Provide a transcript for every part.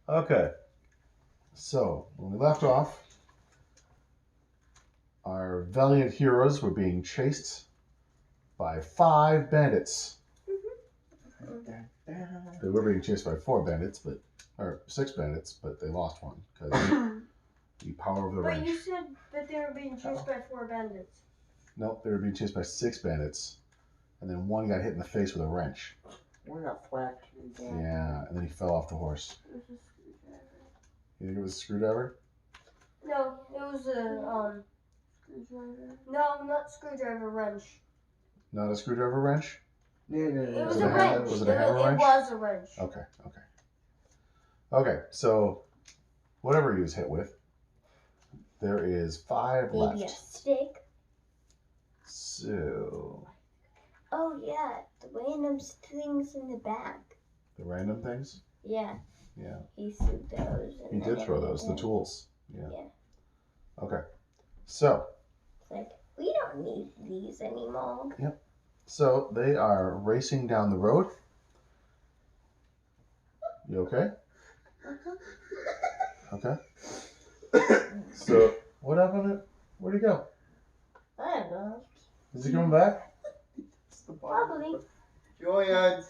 Okay. So, when we left off, our valiant heroes were being chased by 5 bandits. They were being chased by 4 bandits, or 6 bandits, but they lost one because the power of the wrench. But you said that they were being chased by 4 bandits. Nope, they were being chased by 6 bandits, and then one got hit in the face with a wrench. One got whacked. Yeah, and then he fell off the horse. It was a screwdriver. You think it was a screwdriver? No, it was a screwdriver. No, not screwdriver, wrench. Not a screwdriver wrench? No. It was Was it a a hammer- wrench. was it a hammer wrench? It was a wrench. Okay, so whatever he was hit with, there is 5 Maybe a left. stick. So, Oh yeah, the random things in the back. the random things? Yeah. Yeah. He threw those. He did throw those, the tools. tools. Yeah. Yeah. Okay, so It's like, we don't need these anymore. they are racing down the road. You okay? Okay. So, what happened? Where'd he go? I don't know. Is he coming back? It's the bottom. Probably. Julian,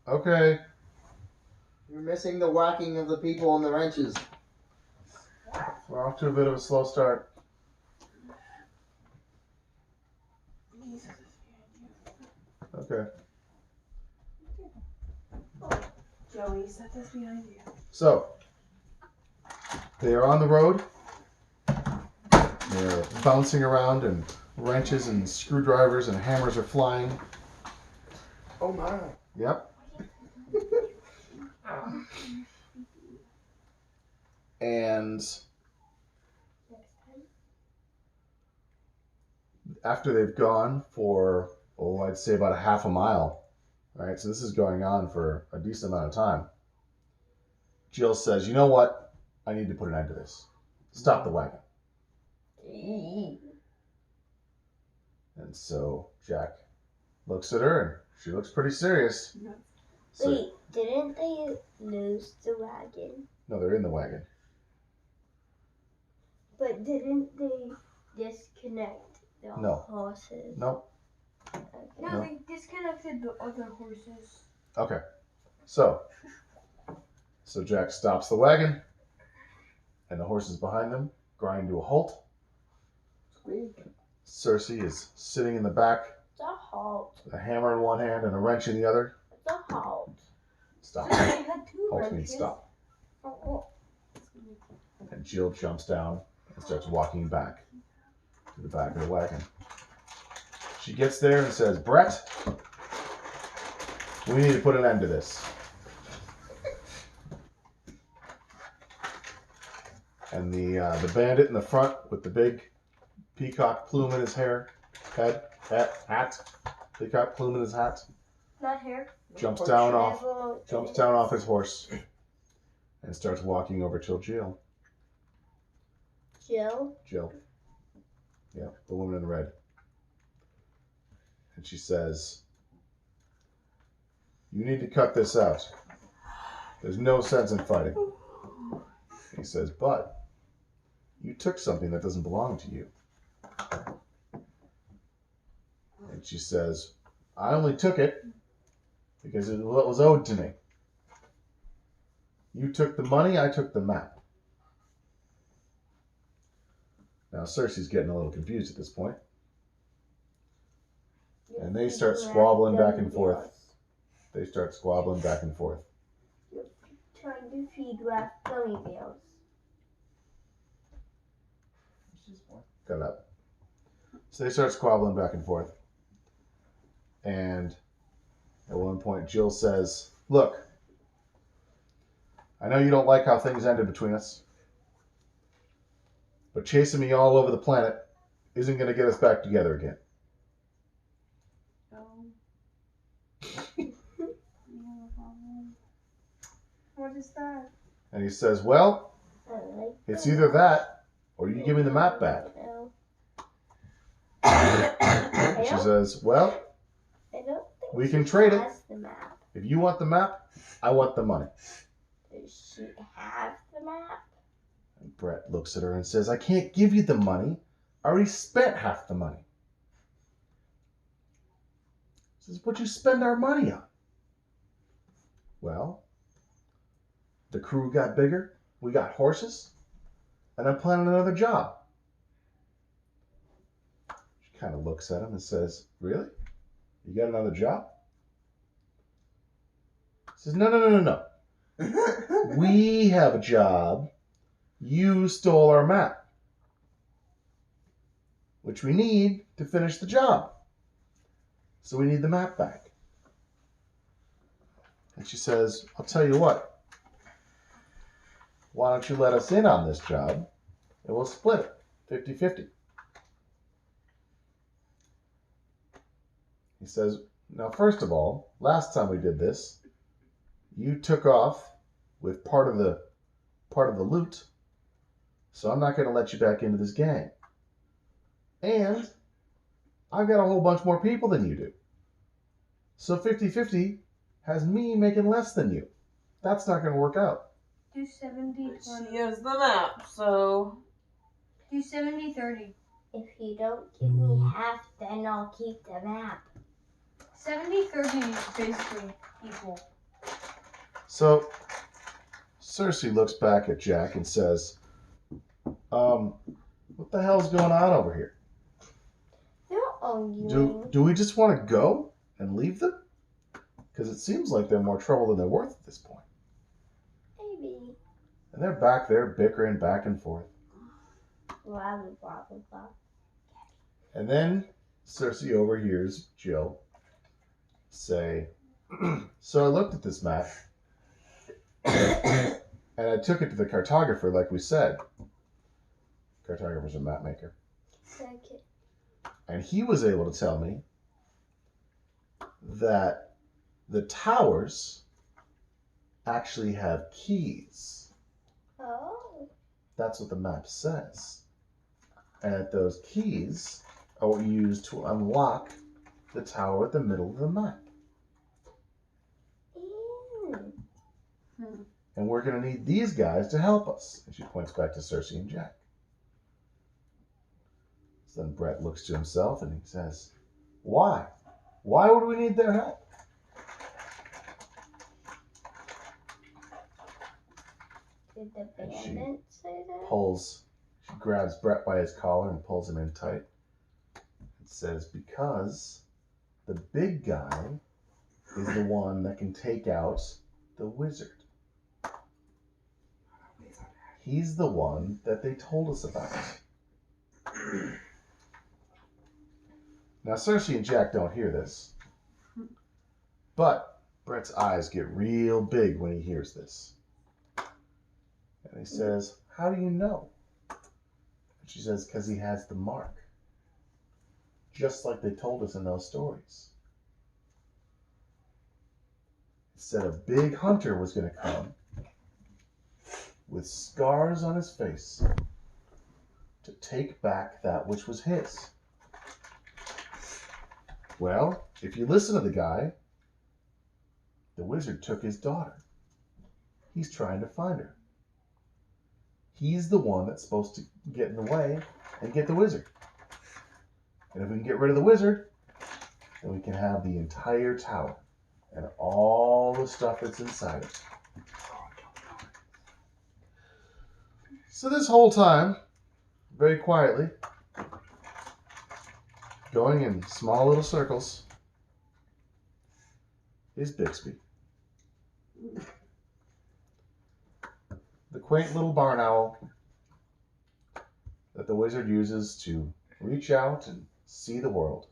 Okay. you're missing the whacking of the people and the wrenches. We're off to a bit of a slow start. Okay. Joey, set this behind you. So, they are on the road. They're bouncing around, and wrenches and screwdrivers and hammers are flying. Oh my. Yep. And after they've gone for, I'd say about a half a mile, right? So this is going on for a decent amount of time. Jill says, "You know what? I need to put an end to this. Stop the wagon." And so Jack looks at her, and she looks pretty serious. So, Wait, didn't they lose the wagon? no, they're in the wagon. But didn't they disconnect the No. horses? Nope. No, No. they disconnected the other horses. Okay. So Jack stops the wagon, and the horses behind them grind to a halt. Circi is sitting in the back, It's a halt. with a hammer in one hand and a wrench in the other. It's a halt. Stop. They had 2 Halt wrenches. means stop. Oh. And Jill jumps down and starts walking back to the back of the wagon. She gets there and says, "Brett, we need to put an end to this." And the bandit in the front with the big peacock plume in his hat, peacock plume in his hat, Not here. jumps down Travel- off his horse and starts walking over to Jill. Jill? Jill. Yeah, the woman in red. And she says, "You need to cut this out. There's no sense in fighting." He says, "But you took something that doesn't belong to you." And she says, "I only took it because it was owed to me. You took the money, I took the map." Now Circe's getting a little confused at this point. And they start squabbling back and forth. They start squabbling back and forth. Trying to feed Raph gummy bears. Got up. So they start squabbling back and forth. And at one point, Jill says, "Look, I know you don't like how things ended between us, but chasing me all over the planet isn't going to get us back together again." What is that? And he says, "Well, I like it's either that or you give me the map back." I She don't, says, "Well, I don't think we can she trade it. has the map. If you want the map, I want the money. Does she have the map? And Brett looks at her and says, I can't give you the money. I already spent half the money. He says, what'd you spend our money on? Well, the crew got bigger. We got horses. And I'm planning another job. She kind of looks at him and says, really? You got another job? He says, no. We have a job. You stole our map, which we need to finish the job. So we need the map back. And she says, I'll tell you what. Why don't you let us in on this job and we'll split it 50-50. He says, now first of all, last time we did this, you took off with part of the loot, so I'm not going to let you back into this gang. And I've got a whole bunch more people than you do. So 50-50 has me making less than you. That's not going to work out. Do 70-20. She has the map, so. Do 70-30. If you don't give me half, then I'll keep the map. 70-30 is basically equal. So Circi looks back at Jack and says, what the hell's going on over here? They're arguing. Do we just want to go and leave them? Because it seems like they're more trouble than they're worth at this point. Maybe. And they're back there bickering back and forth. Blah, blah, blah, blah, blah. And then Circi overhears Jill say, so I looked at this map and I took it to the cartographer like we said. Cartographer's a map maker. Second. And he was able to tell me that the towers actually have keys. Oh. That's what the map says. And that those keys are used to unlock the tower at the middle of the map. Ew. And we're going to need these guys to help us. And she points back to Circi and Jack. So then Brett looks to himself and he says, why? Why would we need their help? Did the And she bandit say that? She grabs Brett by his collar and pulls him in tight. It says, because the big guy is the one that can take out the wizard. He's the one that they told us about. Now, Circi and Jack don't hear this, but Brett's eyes get real big when he hears this. And he says, how do you know? And she says, because he has the mark. Just like they told us in those stories. It said a big hunter was going to come with scars on his face to take back that which was his. Well, if you listen to the guy, the wizard took his daughter. He's trying to find her. He's the one that's supposed to get in the way and get the wizard. And if we can get rid of the wizard, then we can have the entire tower and all the stuff that's inside it. So this whole time, very quietly, going in small little circles, is Bixby. The quaint little barn owl that the wizard uses to reach out and see the world.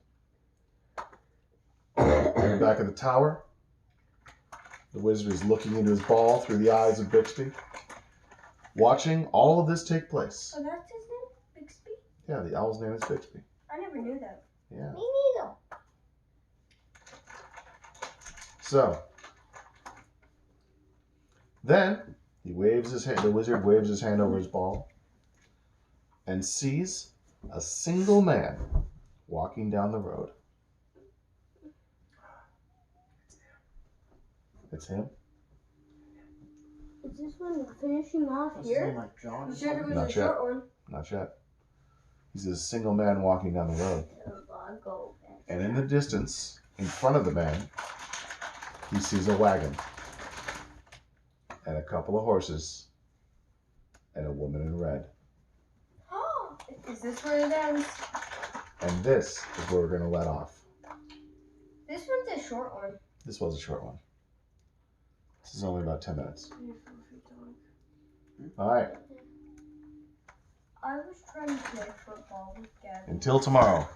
Back at the tower, the wizard is looking into his ball through the eyes of Bixby, watching all of this take place. Oh, that's his name? Bixby? Yeah, the owl's name is Bixby. I never knew that. Yeah. Me neither. So, then he waves his hand, the wizard waves his hand over his ball and sees a single man walking down the road. It's him. Is this one finishing off What's his name, here? like John? You said it was Not a yet. short one. Not yet. He's a single man walking down the road. And in the distance, in front of the man, he sees a wagon and a couple of horses and a woman in red. Is this where it ends? And this is where we're going to let off. This one's a short one. This was a short one. This is only about 10 minutes. All right. I was trying to play football with Gavin. Until tomorrow.